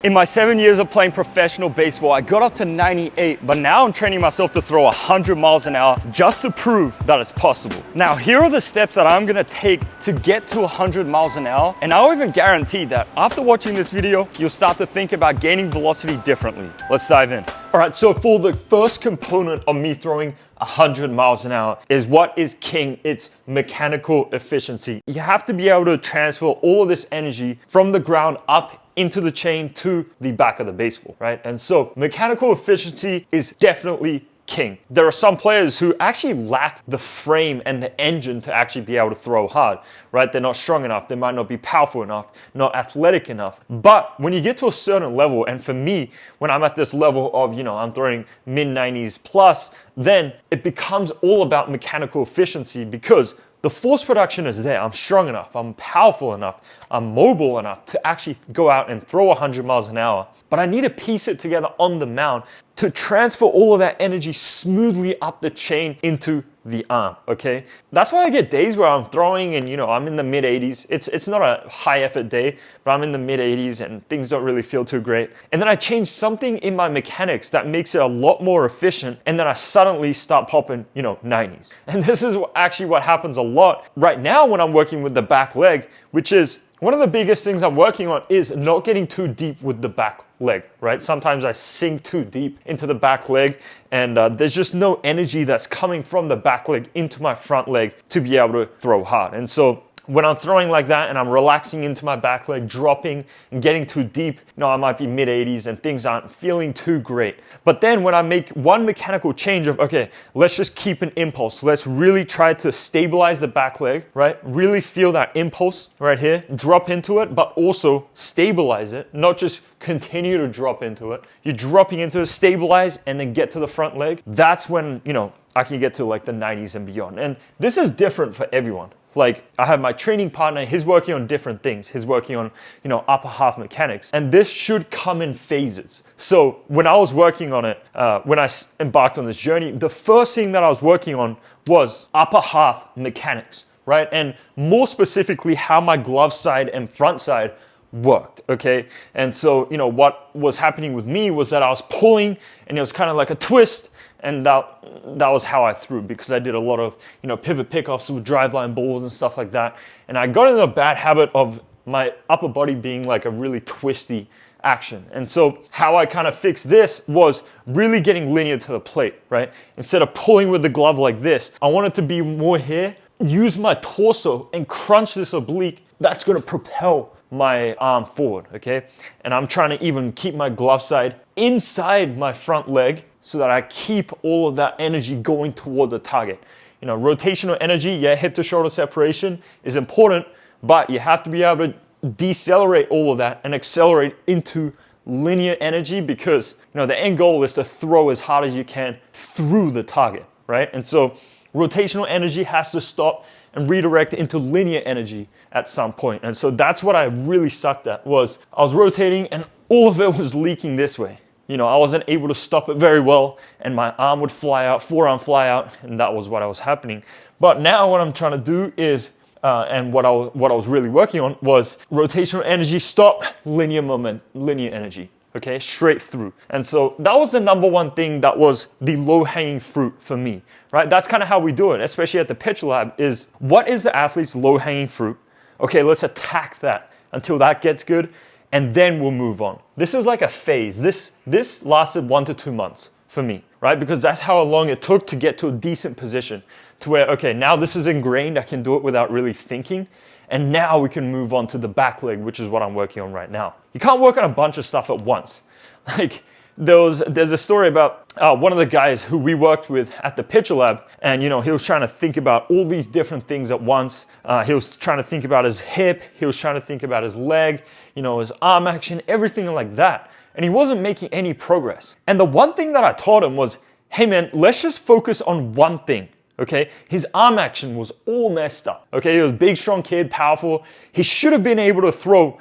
In my 7 years of playing professional baseball, I got up to 98, but now I'm training myself to throw 100 miles an hour just to prove that it's possible. Now, here are the steps that I'm gonna take to get to 100 miles an hour, and I'll even guarantee that after watching this video, you'll start to think about gaining velocity differently. Let's dive in. All right, so for the first component of me throwing 100 miles an hour is what is king. It's mechanical efficiency. You have to be able to transfer all of this energy from the ground up into the chain to the back of the baseball, right? And so mechanical efficiency is definitely king. There are some players who actually lack the frame and the engine to actually be able to throw hard, right? They're not strong enough, they might not be powerful enough, not athletic enough. But when you get to a certain level, and for me, when I'm at this level of, I'm throwing mid 90s plus, then it becomes all about mechanical efficiency because the force production is there. I'm strong enough, I'm powerful enough, I'm mobile enough to actually go out and throw 100 miles an hour. But I need to piece it together on the mound to transfer all of that energy smoothly up the chain into the arm, okay? That's why I get days where I'm throwing and, I'm in the mid 80s. It's not a high effort day, but I'm in the mid 80s and things don't really feel too great. And then I change something in my mechanics that makes it a lot more efficient, and then I suddenly start popping, 90s. And this is actually what happens a lot right now when I'm working with the back leg, which is one of the biggest things I'm working on is not getting too deep with the back leg, right? Sometimes I sink too deep into the back leg and there's just no energy that's coming from the back leg into my front leg to be able to throw hard. And so when I'm throwing like that and I'm relaxing into my back leg, dropping and getting too deep, I might be mid 80s and things aren't feeling too great. But then when I make one mechanical change of, okay, let's just keep an impulse. Let's really try to stabilize the back leg, right? Really feel that impulse right here, drop into it, but also stabilize it, not just continue to drop into it. You're dropping into it, stabilize, and then get to the front leg. That's when, I can get to like the 90s and beyond. And this is different for everyone. Like I have my training partner, he's working on different things. He's working on, upper half mechanics, and this should come in phases. So when I was working on it, when I embarked on this journey, the first thing that I was working on was upper half mechanics, right? And more specifically, how my glove side and front side worked, okay? And so, what was happening with me was that I was pulling and it was kind of like a twist, and that was how I threw, because I did a lot of, pivot pickoffs with driveline balls and stuff like that. And I got in a bad habit of my upper body being like a really twisty action. And so how I kind of fixed this was really getting linear to the plate, right? Instead of pulling with the glove like this, I wanted to be more here, use my torso and crunch this oblique. That's going to propel my arm forward, okay? And I'm trying to even keep my glove side inside my front leg so that I keep all of that energy going toward the target. Rotational energy, hip to shoulder separation is important, but you have to be able to decelerate all of that and accelerate into linear energy, because the end goal is to throw as hard as you can through the target, right? And so rotational energy has to stop and redirect into linear energy at some point. And so that's what I really sucked at, was I was rotating and all of it was leaking this way. I wasn't able to stop it very well, and my arm would fly out, forearm fly out, and that was what was happening. But now what I'm trying to do is, and what I was really working on was rotational energy, stop, linear moment, linear energy, okay, straight through. And so that was the number one thing that was the low-hanging fruit for me, right? That's kind of how we do it, especially at the Pitch Lab, is what is the athlete's low-hanging fruit? Okay, let's attack that until that gets good, and then we'll move on. This is like a phase. This lasted 1 to 2 months for me, right? Because that's how long it took to get to a decent position to where, okay, now this is ingrained, I can do it without really thinking, and now we can move on to the back leg, which is what I'm working on right now. You can't work on a bunch of stuff at once. Like there's a story about one of the guys who we worked with at the Pitch Lab, and he was trying to think about all these different things at once. He was trying to think about his hip, he was trying to think about his leg, his arm action, everything like that. And he wasn't making any progress. And the one thing that I taught him was, hey man, let's just focus on one thing, okay? His arm action was all messed up, okay? He was a big, strong kid, powerful. He should have been able to throw,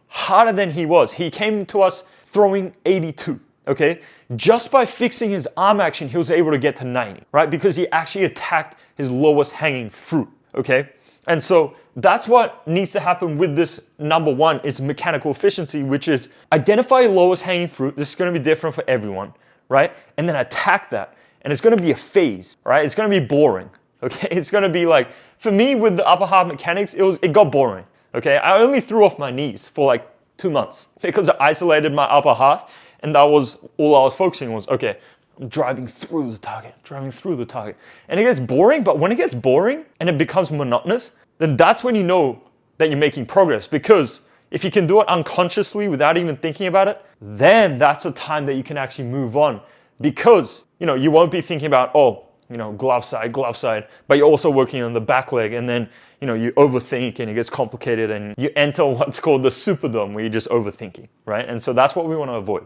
harder than he was. He came to us throwing 82, okay? Just by fixing his arm action, he was able to get to 90, right? Because he actually attacked his lowest hanging fruit, okay? And so that's what needs to happen with this number one is mechanical efficiency, which is identify your lowest hanging fruit. This is going to be different for everyone, right? And then attack that. And it's going to be a phase, right? It's going to be boring, okay? It's going to be like, for me with the upper half mechanics, it got boring, okay? I only threw off my knees for like 2 months because I isolated my upper half, and that was all I was focusing on was, okay, I'm driving through the target. And it gets boring, but when it gets boring and it becomes monotonous, then that's when you know that you're making progress. Because if you can do it unconsciously without even thinking about it, then that's a time that you can actually move on. Because, you won't be thinking about, glove side, but you're also working on the back leg, and then, you overthink and it gets complicated and you enter what's called the superdome where you're just overthinking, right? And so that's what we want to avoid.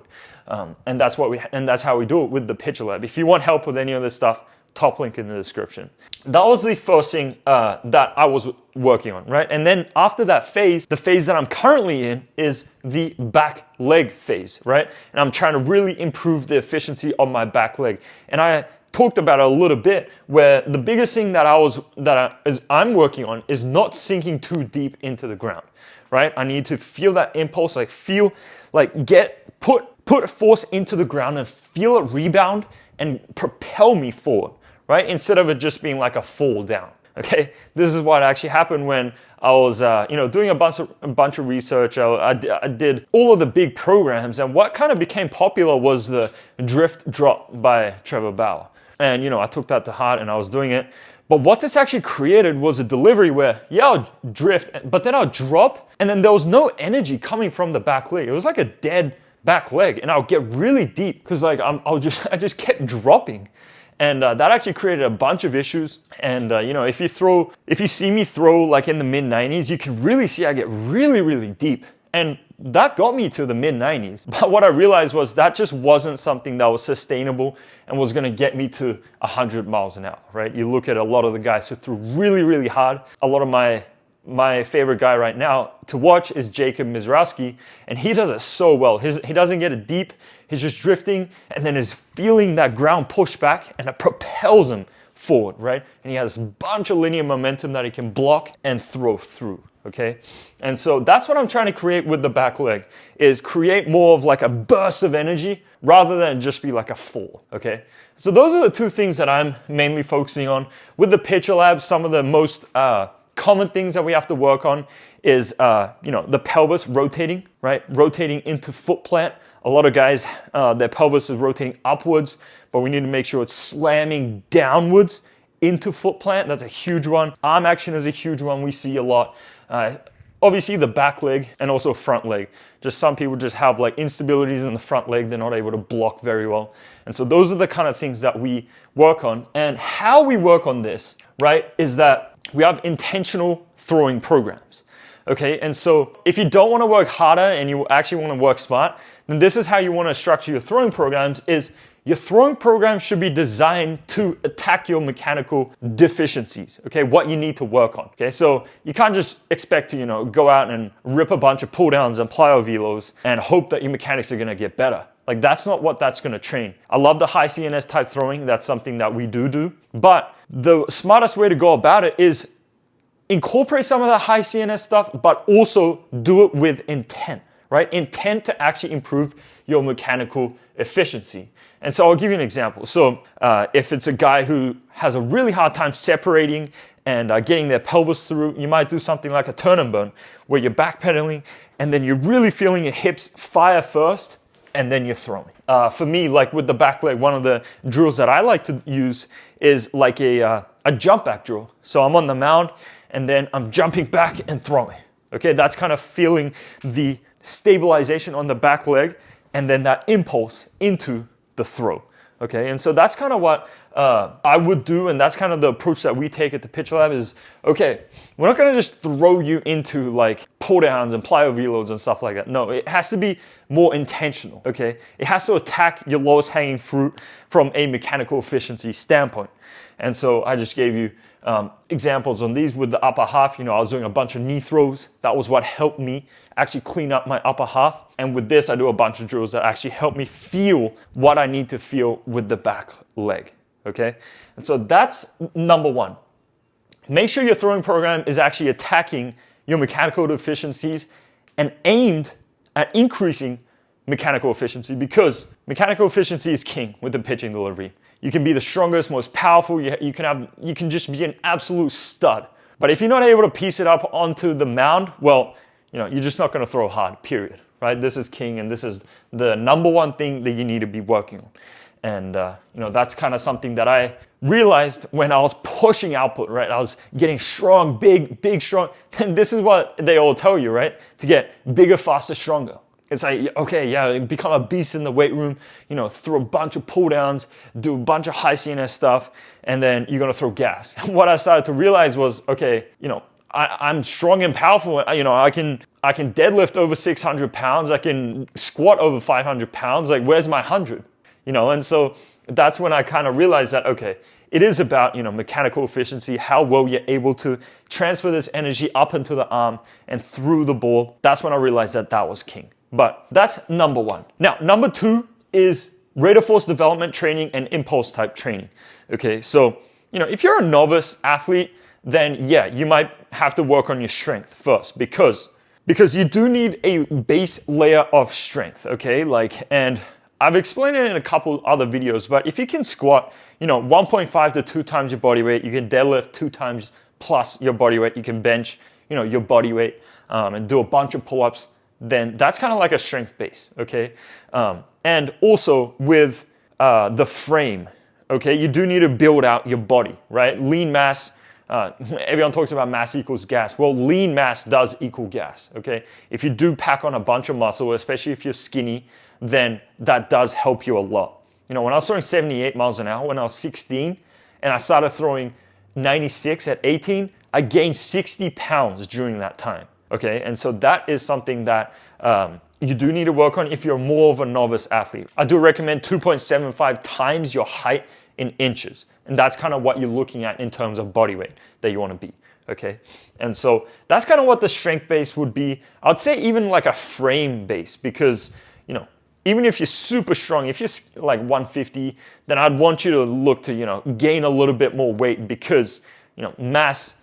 And that's how we do it with the Pitcher Lab. If you want help with any of this stuff, top link in the description. That was the first thing that I was working on, right? And then after that phase, the phase that I'm currently in is the back leg phase, right? And I'm trying to really improve the efficiency of my back leg. And I talked about it a little bit, where the biggest thing that I'm working on is not sinking too deep into the ground, right? I need to feel that impulse, put force into the ground and feel it rebound and propel me forward, right? Instead of it just being like a fall down. Okay, this is what actually happened when I was, doing a bunch of research. I did all of the big programs, and what kind of became popular was the drift drop by Trevor Bauer. And I took that to heart and I was doing it. But what this actually created was a delivery where, I'll drift, but then I'll drop, and then there was no energy coming from the back leg. It was like a dead back leg, and I'll get really deep because I just kept dropping. And that actually created a bunch of issues. And if you see me throw like in the mid 90s, you can really see I get really, really deep. And that got me to the mid 90s. But what I realized was that just wasn't something that was sustainable and was gonna get me to 100 miles an hour, right? You look at a lot of the guys who threw really, really hard. A lot of my favorite guy right now to watch is Jacob Mizrowski, and he does it so well. He doesn't get it deep, he's just drifting, and then is feeling that ground push back, and it propels him forward, right? And he has a bunch of linear momentum that he can block and throw through, okay? And so that's what I'm trying to create with the back leg, is create more of like a burst of energy rather than just be like a fall, okay? So those are the two things that I'm mainly focusing on. With the Pitcher Lab, some of the most common things that we have to work on is, the pelvis rotating, right? Rotating into foot plant. A lot of guys, their pelvis is rotating upwards, but we need to make sure it's slamming downwards into foot plant. That's a huge one. Arm action is a huge one we see a lot. Obviously the back leg and also front leg. Just some people just have like instabilities in the front leg. They're not able to block very well. And so those are the kind of things that we work on. And how we work on this, right, is that we have intentional throwing programs. Okay, and so if you don't want to work harder and you actually want to work smart, then this is how you want to structure your throwing programs. Is your throwing program should be designed to attack your mechanical deficiencies, okay, what you need to work on, okay? So you can't just expect to, go out and rip a bunch of pull downs and plyo velos and hope that your mechanics are gonna get better. Like that's not what that's gonna train. I love the high CNS type throwing, that's something that we do, but the smartest way to go about it is incorporate some of the high CNS stuff, but also do it with intent, right? Intent to actually improve your mechanical efficiency. And so I'll give you an example. So if it's a guy who has a really hard time separating and getting their pelvis through, you might do something like a turn and burn, where you're backpedaling and then you're really feeling your hips fire first and then you're throwing. For me, like with the back leg, one of the drills that I like to use is like a jump back drill. So I'm on the mound and then I'm jumping back and throwing. Okay, that's kind of feeling the stabilization on the back leg and then that impulse into the throw. Okay, and so that's kind of what I would do, and that's kind of the approach that we take at the Pitcher Lab is, okay, we're not gonna just throw you into like pull downs and plyo veloads and stuff like that. No, it has to be more intentional, okay? It has to attack your lowest hanging fruit from a mechanical efficiency standpoint. And so I just gave you examples on these with the upper half. I was doing a bunch of knee throws. That was what helped me actually clean up my upper half. And with this, I do a bunch of drills that actually help me feel what I need to feel with the back leg, okay? And so that's number one. make sure your throwing program is actually attacking your mechanical deficiencies and aimed at increasing mechanical efficiency, because mechanical efficiency is king with the pitching delivery. You can be the strongest, most powerful, you can just be an absolute stud. But if you're not able to piece it up onto the mound, well, you're just not going to throw hard, period. Right? This is king, and this is the number one thing that you need to be working on. And that's kind of something that I realized when I was pushing output, right? I was getting strong, big, strong. And this is what they all tell you, right? To get bigger, faster, stronger. It's like, okay, yeah, become a beast in the weight room, throw a bunch of pull downs, do a bunch of high CNS stuff, and then you're gonna throw gas. And what I started to realize was, okay, I'm strong and powerful. I can deadlift over 600 pounds. I can squat over 500 pounds. Like, where's my 100? And so that's when I kind of realized that, okay, it is about, mechanical efficiency, how well you're able to transfer this energy up into the arm and through the ball. That's when I realized that was king. But that's number one. Now, number two is rate of force development training and impulse type training. Okay, so, if you're a novice athlete, then yeah, you might have to work on your strength first, because you do need a base layer of strength, okay? And I've explained it in a couple other videos, but if you can squat, 1.5 to 2 times your body weight, you can deadlift 2 times plus your body weight, you can bench, your body weight, and do a bunch of pull-ups, then that's kind of like a strength base, okay? And also with the frame, okay, you do need to build out your body, right? Lean mass, everyone talks about mass equals gas. Well, lean mass does equal gas, okay? If you do pack on a bunch of muscle, especially if you're skinny, then that does help you a lot. When I was throwing 78 miles an hour when I was 16, and I started throwing 96 at 18, I gained 60 pounds during that time, okay? And so that is something that you do need to work on if you're more of a novice athlete. I do recommend 2.75 times your height in inches. And that's kind of what you're looking at in terms of body weight that you want to be, okay? And so that's kind of what the strength base would be. I would say even like a frame base, because, even if you're super strong, if you're like 150, then I'd want you to look to, gain a little bit more weight, because, mass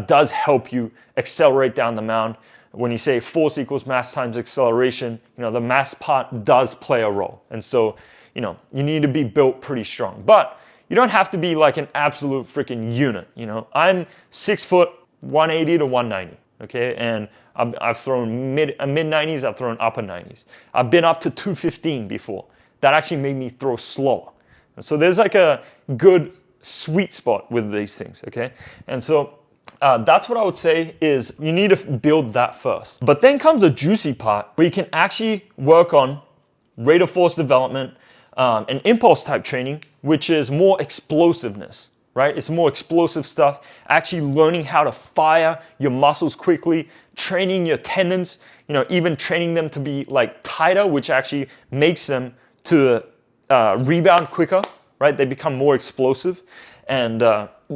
does help you accelerate down the mound. When you say force equals mass times acceleration, the mass part does play a role. And so, you need to be built pretty strong. But you don't have to be like an absolute freaking unit, I'm 6 foot, 180 to 190, okay? And I've thrown mid 90s, I've thrown upper 90s. I've been up to 215 before. That actually made me throw slower. And so there's like a good sweet spot with these things, okay? And so that's what I would say is you need to build that first. But then comes the juicy part where you can actually work on rate of force development, and impulse type training, which is more explosiveness, right? It's more explosive stuff, actually learning how to fire your muscles quickly, training your tendons, even training them to be like tighter, which actually makes them to rebound quicker, right? They become more explosive and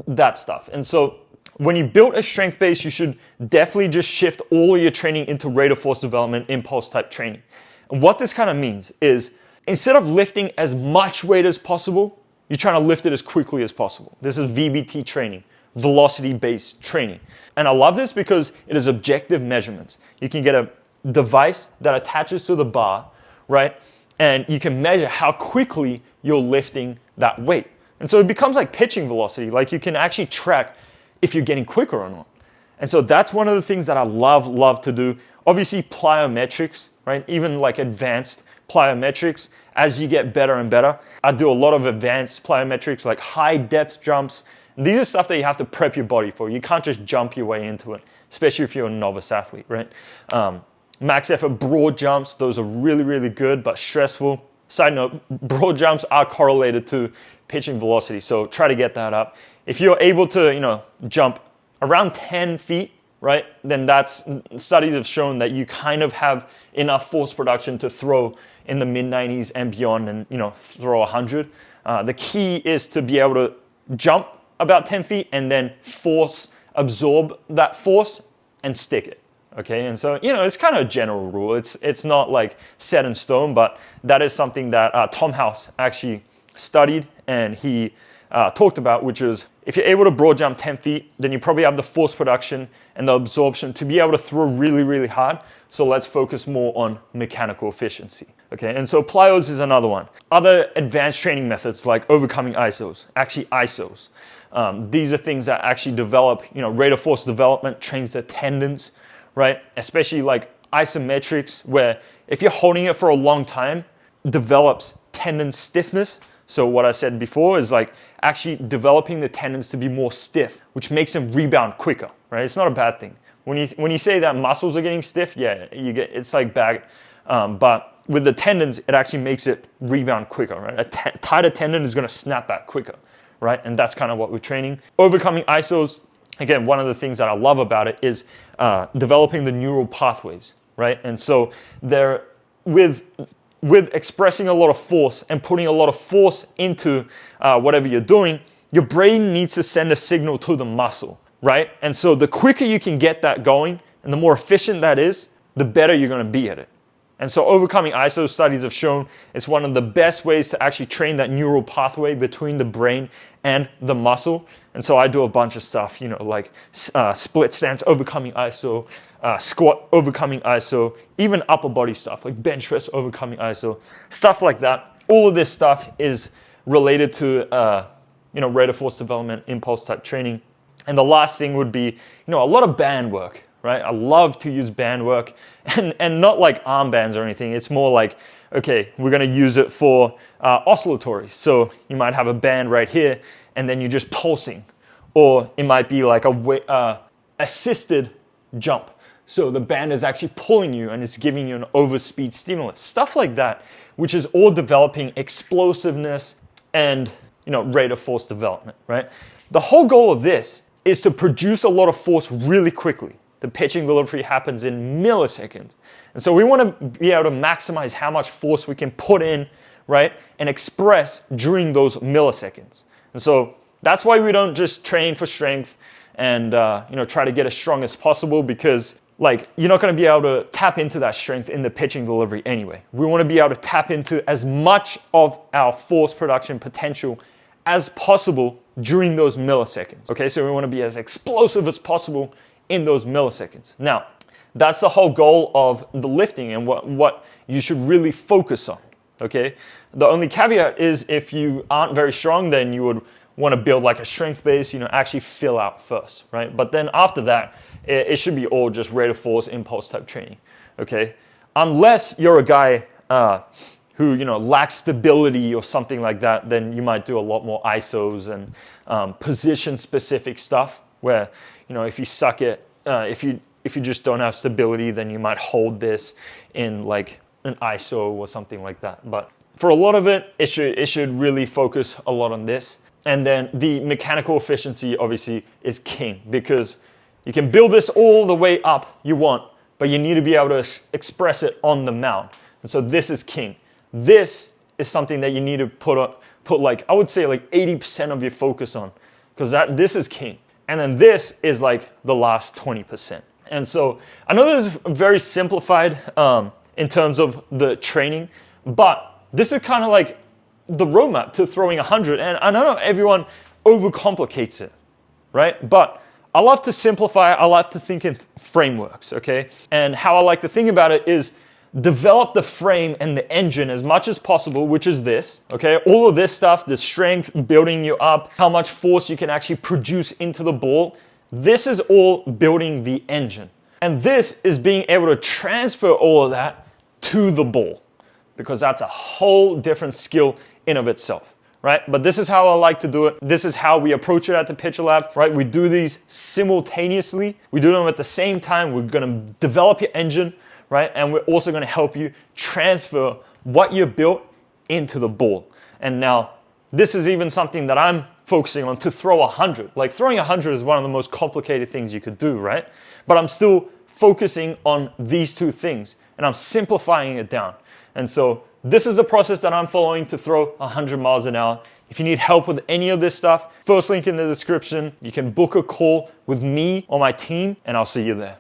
that stuff. And so when you build a strength base, you should definitely just shift all of your training into rate of force development, impulse type training. And what this kind of means is, instead of lifting as much weight as possible, you're trying to lift it as quickly as possible. This is VBT training, velocity-based training. And I love this because it is objective measurements. You can get a device that attaches to the bar, right? And you can measure how quickly you're lifting that weight. And so it becomes like pitching velocity. Like, you can actually track if you're getting quicker or not. And so that's one of the things that I love to do. Obviously, plyometrics, right? Even like advanced plyometrics, as you get better and better. I do a lot of advanced plyometrics, like high depth jumps. These are stuff that you have to prep your body for. You can't just jump your way into it, especially if you're a novice athlete, right? Max effort broad jumps, those are really good, but stressful. Side note, broad jumps are correlated to pitching velocity, so try to get that up. If you're able to, jump around 10 feet, right, then studies have shown that you kind of have enough force production to throw in the mid 90s and beyond, and throw 100. The key is to be able to jump about 10 feet and then absorb that force and stick it. Okay, and so it's kind of a general rule. It's not like set in stone, but that is something that Tom House actually studied, and he talked about, which is if you're able to broad jump 10 feet, then you probably have the force production and the absorption to be able to throw really, really hard. So let's focus more on mechanical efficiency. Okay, and so plyos is another one. Other advanced training methods like overcoming ISOs, actually ISOs. These are things that actually develop, rate of force development, trains the tendons, right? Especially like isometrics, where if you're holding it for a long time, develops tendon stiffness. So what I said before is like actually developing the tendons to be more stiff, which makes them rebound quicker, right? It's not a bad thing. When you say that muscles are getting stiff, yeah, it's like bad. But with the tendons, it actually makes it rebound quicker, right? A tighter tendon is going to snap back quicker, right? And that's kind of what we're training. Overcoming ISOs, again, one of the things that I love about it is developing the neural pathways, right? And so they're with expressing a lot of force and putting a lot of force into whatever you're doing, your brain needs to send a signal to the muscle, right? And so the quicker you can get that going and the more efficient that is, the better you're going to be at it. And so overcoming ISO studies have shown it's one of the best ways to actually train that neural pathway between the brain and the muscle. And so I do a bunch of stuff, like split stance, overcoming ISO, squat, overcoming ISO, even upper body stuff like bench press, overcoming ISO, stuff like that. All of this stuff is related to, rate of force development, impulse type training. And the last thing would be, a lot of band work. Right? I love to use band work and not like arm bands or anything. It's more like, okay, we're going to use it for oscillatory. So you might have a band right here and then you're just pulsing. Or it might be like a assisted jump. So the band is actually pulling you and it's giving you an overspeed stimulus. Stuff like that, which is all developing explosiveness and, rate of force development, right? The whole goal of this is to produce a lot of force really quickly. The pitching delivery happens in milliseconds. And so we want to be able to maximize how much force we can put in, right, and express during those milliseconds. And so that's why we don't just train for strength and, try to get as strong as possible, because you're not going to be able to tap into that strength in the pitching delivery anyway. We want to be able to tap into as much of our force production potential as possible during those milliseconds. Okay, so we want to be as explosive as possible in those milliseconds. Now, that's the whole goal of the lifting and what you should really focus on, okay? The only caveat is if you aren't very strong, then you would want to build like a strength base, actually fill out first, right? But then after that, it should be all just rate of force, impulse type training, okay? Unless you're a guy who, lacks stability or something like that, then you might do a lot more ISOs and position-specific stuff where, if you suck it, if you just don't have stability, then you might hold this in like an ISO or something like that. But for a lot of it, it should really focus a lot on this. And then the mechanical efficiency obviously is king, because you can build this all the way up you want, but you need to be able to express it on the mound. And so this is king. This is something that you need to put like, I would say like 80% of your focus on, because this is king. And then this is like the last 20%. And so I know this is very simplified in terms of the training, but this is kind of like the roadmap to throwing 100. And I know everyone overcomplicates it, right? But I love to simplify. I like to think in frameworks, okay? And how I like to think about it is develop the frame and the engine as much as possible, which is this, okay? All of this stuff, the strength, building you up, how much force you can actually produce into the ball. This is all building the engine. And this is being able to transfer all of that to the ball, because that's a whole different skill in of itself, right? But this is how I like to do it. This is how we approach it at the Pitcher Lab, right? We do these simultaneously. We do them at the same time. We're gonna develop your engine, right? And we're also going to help you transfer what you built into the ball. And now this is even something that I'm focusing on to throw 100. Like throwing 100 is one of the most complicated things you could do, right? But I'm still focusing on these two things and I'm simplifying it down. And so this is the process that I'm following to throw 100 miles an hour. If you need help with any of this stuff, first link in the description. You can book a call with me or my team and I'll see you there.